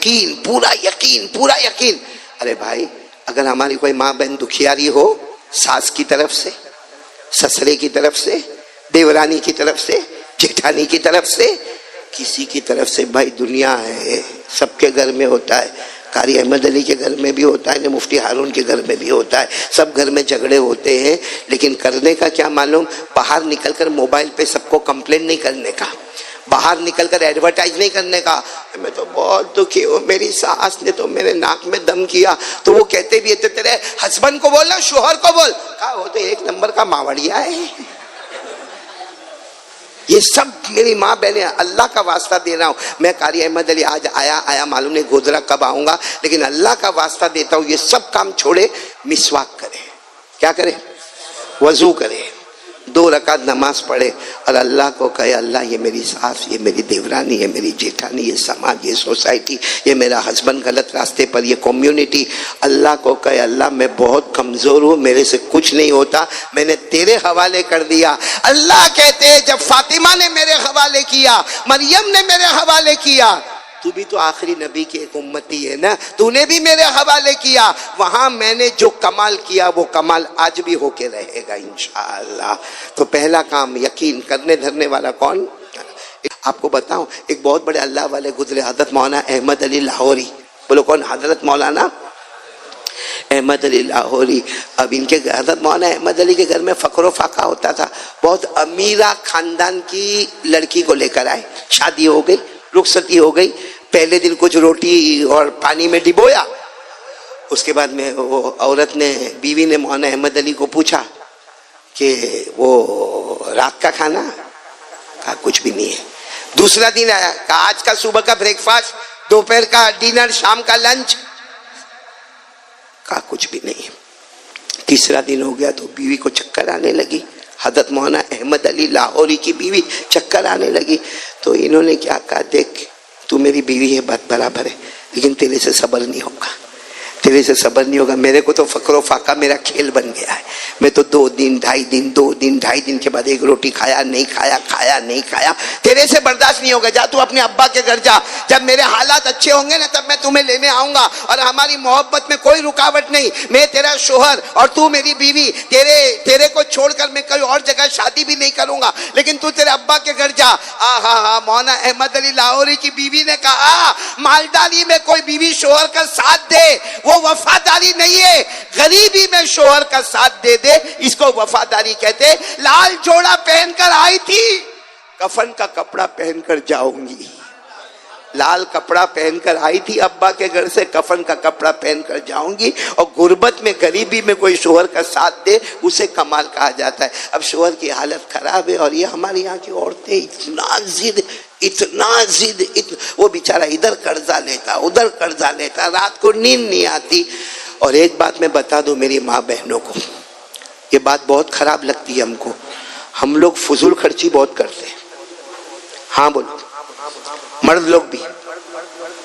یقین، پورا یقین. ارے بھائی اگر ہماری کوئی ماں بہن دکھیاری ہو، ساس کی طرف سے، سسرے کی طرف سے، دیورانی کی طرف سے، جیٹھانی کی طرف سے، کسی کی طرف سے، بھائی دنیا ہے، سب کے گھر میں ہوتا ہے. قاری احمد علی کے گھر میں بھی ہوتا ہے، مفتی ہارون کے گھر میں بھی ہوتا ہے، سب گھر میں جھگڑے ہوتے ہیں. لیکن کرنے کا کیا معلوم؟ باہر نکل کر موبائل پہ سب کو کمپلین نہیں کرنے کا، باہر نکل کر ایڈورٹائز نہیں کرنے کا. میں تو بہت دکھی ہوں، میری ساس نے تو میرے ناک میں دم کیا. تو وہ کہتے بھی ہے تیرے ہسبینڈ کو بولنا، شوہر کو بول. کہا وہ تو ایک نمبر کا ماوڑیا ہے. یہ سب میری ماں بہنیں، اللہ کا واسطہ دے رہا ہوں. میں قاری احمد علی آج آیا معلوم نہیں گودرا کب آؤں گا، لیکن اللہ کا واسطہ دیتا ہوں یہ سب کام چھوڑے، مسواک کرے. کیا کرے؟ وضو کرے، 2 رکعت نماز پڑھے اور اللہ کو کہے اللہ یہ میری ساس، یہ میری دیورانی، یہ میری جیٹھانی، یہ سماج، یہ سوسائٹی، یہ میرا ہسبینڈ غلط راستے پر، یہ کمیونٹی، اللہ کو کہے اللہ میں بہت کمزور ہوں، میرے سے کچھ نہیں ہوتا، میں نے تیرے حوالے کر دیا. اللہ کہتے ہیں جب فاطمہ نے میرے حوالے کیا، مریم نے میرے حوالے کیا، تو بھی تو آخری نبی کی ایک امتی ہے نا، تو نے بھی میرے حوالے کیا. وہاں میں نے جو کمال کیا وہ کمال آج بھی ہو کے رہے گا انشاءاللہ. تو پہلا کام یقین کرنے دھرنے والا کون؟ آپ کو بتاؤں ایک بہت بڑے اللہ والے گزرے، حضرت مولانا احمد علی لاہوری. بولو کون؟ حضرت مولانا احمد علی لاہوری. اب ان کے حضرت مولانا احمد علی کے گھر میں فقر و فاقہ ہوتا تھا. بہت امیرہ خاندان کی لڑکی کو لے کر آئے، شادی ہو گئی، رخصتی ہو گئی. پہلے دن کچھ روٹی اور پانی میں ڈبویا. اس کے بعد میں وہ عورت نے، بیوی نے مولانا احمد علی کو پوچھا کہ وہ رات کا کھانا؟ کہا کچھ بھی نہیں ہے. دوسرا دن آیا، کہا آج کا صبح کا بریک فاسٹ، دوپہر کا ڈنر، شام کا لنچ؟ کہا کچھ بھی نہیں ہے. تیسرا دن ہو گیا تو بیوی کو چکر آنے لگی. حضرت مولانا احمد علی لاہوری کی بیوی چکر آنے لگی. تو انہوں نے کیا کہا، دیکھ تو میری بیوی ہے، بات برابر ہے، لیکن تیرے سے صبر نہیں ہوگا، تیرے سے صبر نہیں ہوگا. میرے کو تو فقر و فاقہ میرا کھیل بن گیا ہے. میں تو 2 دن 2.5 دن کے بعد ایک روٹی کھایا نہیں کھایا. تیرے سے برداشت نہیں ہوگا. جا تو اپنے ابا کے گھر جا، جب میرے حالات اچھے ہوں گے نا تب میں تمہیں لینے آؤں گا. اور ہماری محبت میں کوئی رکاوٹ نہیں. میں تیرا شوہر اور تو میری بیوی. تیرے کو چھوڑ کر میں کوئی اور جگہ شادی بھی نہیں کروں گا، لیکن تو تیرے ابا کے گھر جا. مولانا احمد علی لاہوری کی بیوی نے کہا مالداری میں کوئی بیوی شوہر کا ساتھ دے وہ وفاداری نہیں ہے، غریبی میں شوہر کا ساتھ دے دے اس کو وفاداری کہتے. لال جوڑا پہن کر آئی تھی، کفن کا کپڑا پہن کر جاؤں گی. لال کپڑا پہن کر آئی تھی ابا کے گھر سے، کفن کا کپڑا پہن کر جاؤں گی. اور غربت میں، غریبی میں کوئی شوہر کا ساتھ دے اسے کمال کہا جاتا ہے. اب شوہر کی حالت خراب ہے اور یہ ہمارے یہاں کی عورتیں اتنا ضد، وہ بیچارہ ادھر قرضہ لیتا ادھر قرضہ لیتا، رات کو نیند نہیں آتی. اور ایک بات میں بتا دوں میری ماں بہنوں کو، یہ بات بہت خراب لگتی ہے ہم کو، ہم لوگ فضول خرچی بہت کرتے ہیں. ہاں بولو، مرد لوگ بھی.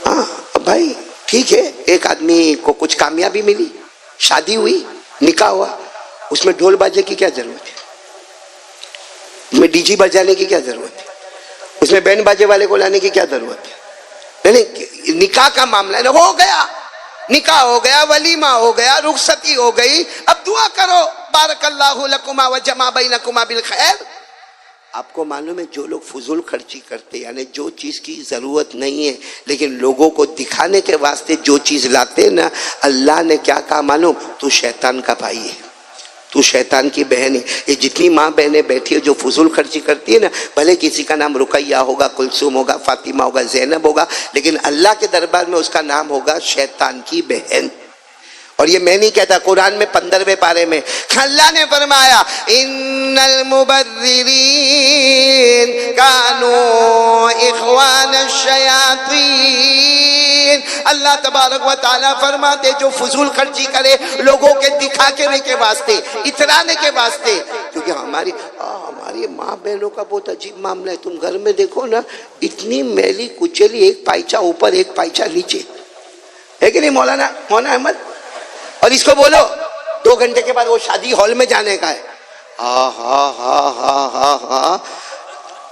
ہاں بھائی ٹھیک ہے، ایک آدمی کو کچھ کامیابی ملی، شادی ہوئی، نکاح ہوا، اس میں ڈھول باجے کی کیا ضرورت ہے؟ اس میں ڈی جی بجانے کی کیا ضرورت ہے؟ اس میں بینڈ باجے والے کو لانے کی کیا ضرورت ہے؟ نہیں، نکاح کا معاملہ ہے، ہو گیا، نکاح ہو گیا، ولیمہ ہو گیا، رخصتی ہو گئی. اب دعا کرو بارک اللہ لکما وجمع بینکما بالخیر. آپ کو معلوم ہے جو لوگ فضول خرچی کرتے، یعنی جو چیز کی ضرورت نہیں ہے لیکن لوگوں کو دکھانے کے واسطے جو چیز لاتے نا، اللہ نے کیا کہا معلوم؟ تو شیطان کا بھائی ہے، تو شیطان کی بہن ہے. یہ جتنی ماں بہنیں بیٹھی ہے جو فضول خرچی کرتی ہے نا، بھلے کسی کا نام رقیہ ہوگا، کلثوم ہوگا، فاطمہ ہوگا، زینب ہوگا، لیکن اللہ کے دربار میں اس کا نام ہوگا شیطان کی بہن. اور یہ میں نہیں کہتا، قرآن میں 15ویں پارے میں اللہ نے فرمایا ان المبذرین کانوا اخوان الشیاطین. اللہ تبارک و تعالیٰ فرماتے جو فضول خرچی کرے لوگوں کے دکھانے کے واسطے، اترانے کے واسطے. کیونکہ ہماری ماں بہنوں کا بہت عجیب معاملہ ہے. تم گھر میں دیکھو نا، اتنی میلی کچیلی، ایک پائچہ اوپر ایک پائچہ نیچے ہے کہ نہیں مولانا احمد؟ اور اس کو بولو 2 گھنٹے کے بعد وہ شادی ہال میں جانے کا ہے.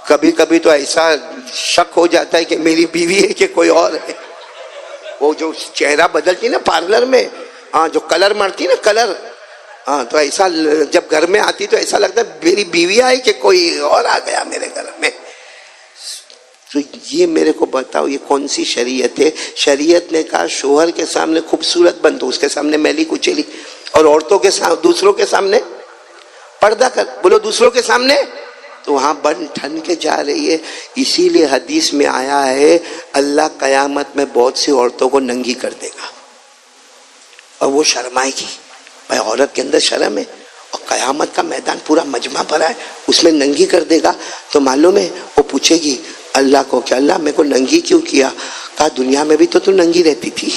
کبھی کبھی تو ایسا شک ہو جاتا ہے کہ میری بیوی ہے کہ کوئی اور ہے. وہ جو چہرہ بدلتی نا پارلر میں، ہاں جو کلر مارتی نا کلر، ہاں تو ایسا جب گھر میں آتی تو ایسا لگتا ہے میری بیوی آئی کہ کوئی اور آ گیا میرے گھر میں. تو یہ میرے کو بتاؤ یہ کون سی شریعت ہے؟ شریعت نے کہا شوہر کے سامنے خوبصورت بن تو اس کے سامنے میلی کچیلی، اور عورتوں کے سامنے دوسروں کے سامنے پردہ کر. بولو دوسروں کے سامنے، تو وہاں بن ٹھن کے جا رہی ہے. اسی لیے حدیث میں آیا ہے اللہ قیامت میں بہت سی عورتوں کو ننگی کر دے گا اور وہ شرمائے گی. بھائی عورت کے اندر شرم ہے، اور قیامت کا میدان پورا مجمع بھرا ہے، اس میں ننگی کر دے گا. تو معلوم ہے وہ پوچھے گی اللہ کو کہ اللہ میرے کو ننگی کیوں کیا؟ کہا دنیا میں بھی تو ننگی رہتی تھی.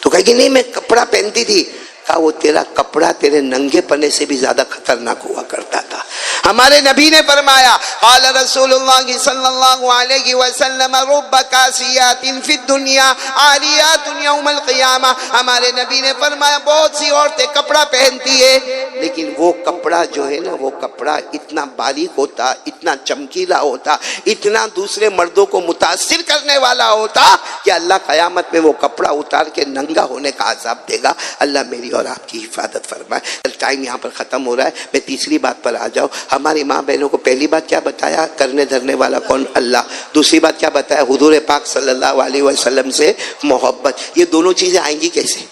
تو کہے گی نہیں میں کپڑا پہنتی تھی. کہا وہ تیرا کپڑا تیرے ننگے پنے سے بھی زیادہ خطرناک ہوا کرتا تھا. ہمارے نبی نے فرمایا قال رسول اللہ صلی اللہ علیہ وسلم رب کاسیات فی الدنیا عاریات یوم القیامہ. ہمارے نبی نے فرمایا بہت سی عورتیں کپڑا پہنتی ہے، لیکن وہ کپڑا جو ہے نا وہ کپڑا اتنا باریک ہوتا، اتنا چمکیلا ہوتا، اتنا دوسرے مردوں کو متاثر کرنے والا ہوتا کہ اللہ قیامت میں وہ کپڑا اتار کے ننگا ہونے کا عذاب دے گا. اللہ میری اور آپ کی حفاظت فرمائے. ٹائم یہاں پر ختم ہو رہا ہے، میں تیسری بات پر آ جاؤں. ہماری ماں بہنوں کو پہلی بات کیا بتایا؟ کرنے دھرنے والا کون؟ اللہ. دوسری بات کیا بتایا؟ حضور پاک صلی اللہ علیہ وسلم سے محبت. یہ دونوں چیزیں آئیں گی کیسے؟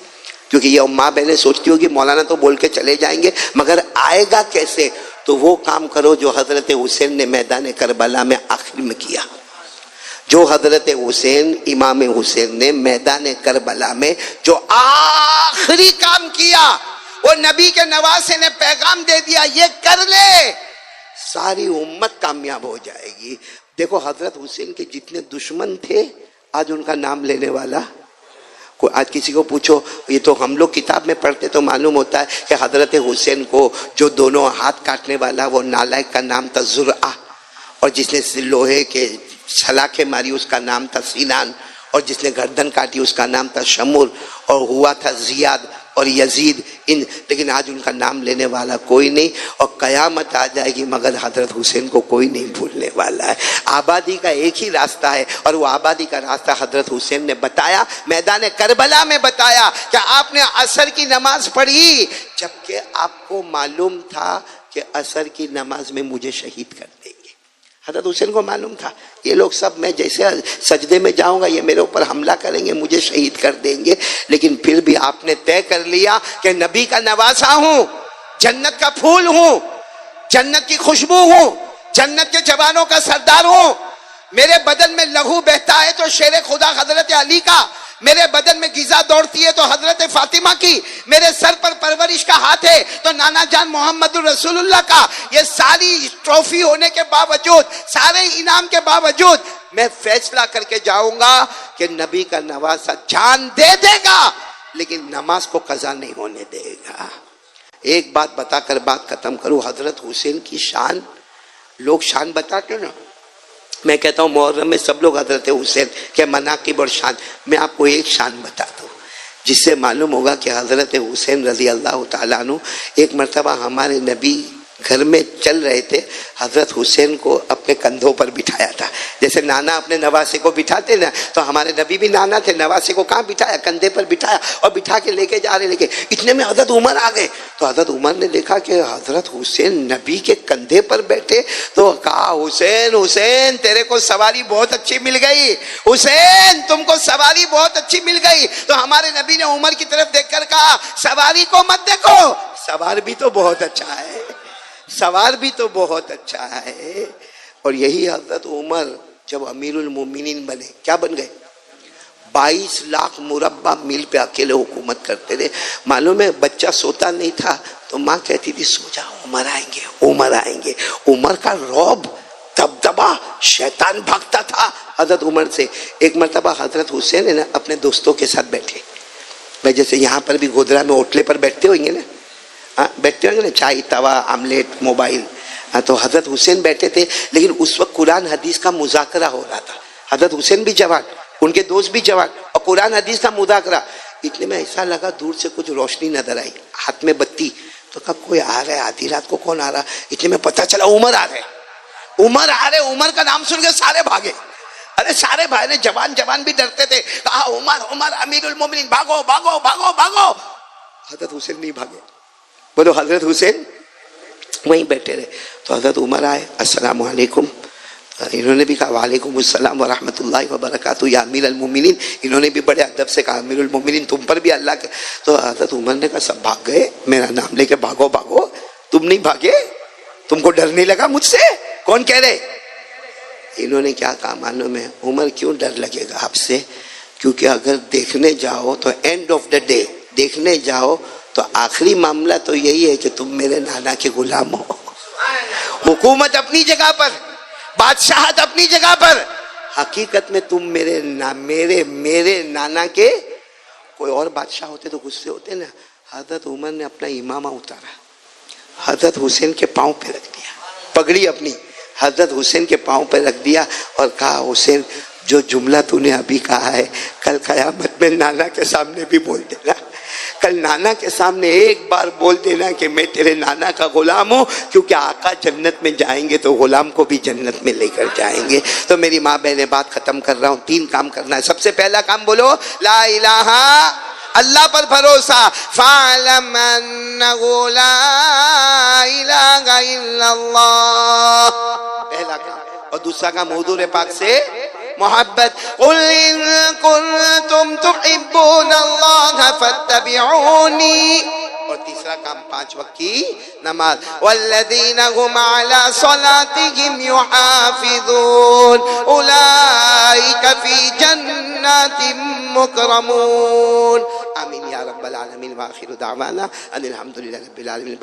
کیونکہ یہ ماں بہنیں سوچتی ہوگی مولانا تو بول کے چلے جائیں گے، مگر آئے گا کیسے؟ تو وہ کام کرو جو حضرت حسین نے میدان کربلا میں آخر میں کیا. جو حضرت حسین امام حسین نے میدان کربلا میں جو آخری کام کیا، وہ نبی کے نواسے نے پیغام دے دیا یہ کر لے ساری امت کامیاب ہو جائے گی. دیکھو حضرت حسین کے جتنے دشمن تھے آج ان کا نام لینے والا کوئی. آج کسی کو پوچھو، یہ تو ہم لوگ کتاب میں پڑھتے تو معلوم ہوتا ہے کہ حضرت حسین کو جو دونوں ہاتھ کاٹنے والا وہ نالائق کا نام تھا زرعہ، اور جس نے لوہے کے سلاخیں ماری اس کا نام تھا سینان، اور جس نے گردن کاٹی اس کا نام تھا شمر، اور ہوا تھا زیاد اور یزید. لیکن آج ان کا نام لینے والا کوئی نہیں، اور قیامت آ جائے گی مگر حضرت حسین کو کوئی نہیں بھولنے والا ہے. آبادی کا ایک ہی راستہ ہے، اور وہ آبادی کا راستہ حضرت حسین نے بتایا، میدان کربلا میں بتایا کہ آپ نے عصر کی نماز پڑھی جبکہ آپ کو معلوم تھا کہ عصر کی نماز میں مجھے شہید کر دیں گے. حضرت حسین کو معلوم تھا یہ لوگ سب میں جیسے سجدے میں جاؤں گا یہ میرے اوپر حملہ کریں گے، مجھے شہید کر دیں گے. لیکن پھر بھی آپ نے طے کر لیا کہ نبی کا نواسا ہوں، جنت کا پھول ہوں، جنت کی خوشبو ہوں، جنت کے جوانوں کا سردار ہوں. میرے بدن میں لہو بہتا ہے تو شیر خدا حضرت علی کا، میرے بدن میں غذا دوڑتی ہے تو حضرت فاطمہ کی، میرے سر پر پرورش کا ہاتھ ہے تو نانا جان محمد رسول اللہ کا. یہ ساری ٹرافی ہونے کے باوجود، سارے انعام کے باوجود میں فیصلہ کر کے جاؤں گا کہ نبی کا نواسا جان دے دے گا لیکن نماز کو قضا نہیں ہونے دے گا. ایک بات بتا کر بات ختم کروں. حضرت حسین کی شان، لوگ شان بتاتے نا، میں کہتا ہوں محرم میں سب لوگ حضرت حسین کے مناقب اور شان. میں آپ کو ایک شان بتا دوں جس سے معلوم ہوگا کہ حضرت حسین رضی اللہ تعالیٰ عنہ. ایک مرتبہ ہمارے نبی گھر میں چل رہے تھے، حضرت حسین کو اپنے کندھوں پر بٹھایا تھا. جیسے نانا اپنے نواسے کو بٹھاتے نا، تو ہمارے نبی بھی نانا تھے، نواسے کو کہاں بٹھایا؟ کندھے پر بٹھایا اور بٹھا کے لے کے جا رہے. لیکن اتنے میں حضرت عمر آ گئے. تو حضرت عمر نے دیکھا کہ حضرت حسین نبی کے کندھے پر بیٹھے، تو کہا حسین حسین تیرے کو سواری بہت اچھی مل گئی، حسین تم کو سواری بہت اچھی مل گئی. تو ہمارے نبی نے عمر کی طرف دیکھ کر کہا سواری کو مت دیکھو، سوار بھی تو بہت اچھا ہے، سوار بھی تو بہت اچھا ہے. اور یہی حضرت عمر جب امیر المومنین بنے کیا بن گئے؟ 22 لاکھ مربع میل پہ اکیلے حکومت کرتے تھے. معلوم ہے بچہ سوتا نہیں تھا تو ماں کہتی تھی سو جا، عمر آئیں گے، عمر آئیں گے. عمر کا رعب، دبدبا، شیطان بھاگتا تھا حضرت عمر سے. ایک مرتبہ حضرت حسین ہے نا اپنے دوستوں کے ساتھ بیٹھے، میں جیسے یہاں پر بھی گودرا میں ہوٹلے پر بیٹھتے ہوئیں گے نا، بیٹھتے ہوں گے نا، چائے، توا، آملیٹ، موبائل. تو حضرت حسین بیٹھے تھے، لیکن اس وقت قرآن حدیث کا مذاکرہ ہو رہا تھا. حضرت حسین بھی جوان، ان کے دوست بھی جوان، اور قرآن حدیث کا مذاکرہ. اتنے میں ایسا لگا دور سے کچھ روشنی نظر آئی، ہاتھ میں بتی. تو کہا کوئی آ رہا ہے، آدھی رات کو کون آ رہا؟ اتنے میں پتہ چلا عمر آ رہے، عمر آ رہے. عمر کا نام سن کے سارے بھاگے. ارے سارے بھائی نے جوان بھی ڈرتے تھے, کہا عمر عمر امیر المومنین بھاگو بھاگو بھاگو بھاگو. حضرت حسین نہیں بھاگے. بولو حضرت حسین وہیں بیٹھے رہے. تو حضرت عمر آئے, السلام علیکم. انہوں نے بھی کہا وعلیکم السلام ورحمۃ اللہ وبرکاتہ یا امیر المومنین. انہوں نے بھی بڑے ادب سے کہا امیر المومنین تم پر بھی اللہ کے. تو حضرت عمر نے کہا سب بھاگ گئے, میرا نام لے کے بھاگو بھاگو, تم نہیں بھاگے؟ تم کو ڈر نہیں لگا مجھ سے؟ کون کہہ رہے؟ انہوں نے کیا کہا معلوم ہے؟ عمر کیوں ڈر لگے گا آپ سے؟ کیونکہ اگر دیکھنے جاؤ تو اینڈ آف دا ڈے دیکھنے جاؤ تو آخری معاملہ تو یہی ہے کہ تم میرے نانا کے غلام ہو. حکومت اپنی جگہ پر, بادشاہت اپنی جگہ پر, حقیقت میں تم میرے نانا کے. کوئی اور بادشاہ ہوتے تو غصے ہوتے نا. حضرت عمر نے اپنا امامہ اتارا, حضرت حسین کے پاؤں پہ رکھ دیا, پگڑی اپنی حضرت حسین کے پاؤں پہ رکھ دیا اور کہا حسین جو جملہ تو نے ابھی کہا ہے کل قیامت میں نانا کے سامنے بھی بول دینا. کل نانا کے سامنے ایک بار بول دینا کہ میں تیرے نانا کا غلام ہوں, کیونکہ آقا جنت میں جائیں گے تو غلام کو بھی جنت میں لے کر جائیں گے. تو میری ماں بہنیں بات ختم کر رہا ہوں. 3 کام کرنا ہے. سب سے پہلا کام بولو لا الہ, اللہ پر بھروسہ. فَاعْلَمْ أَنَّهُ لَا إِلَهَ إِلَّا اللَّهُ, پہلا کام. اور دوسرا کام حضور پاک سے محبت. قُلْ إِن كُنتُمْ تُحِبُّونَ اللَّهَ فَاتَّبِعُونِي. اور تیسرا کام 5 وقت کی نماز. وَالَّذِينَ هُمْ عَلَى صَلَاتِهِمْ يُحَافِظُونَ أُولَئِكَ فِي جَنَّاتٍ مُكْرَمُونَ. آمین یا رب العالمین. وآخر دعوانا ان الحمد للہ رب العالمین.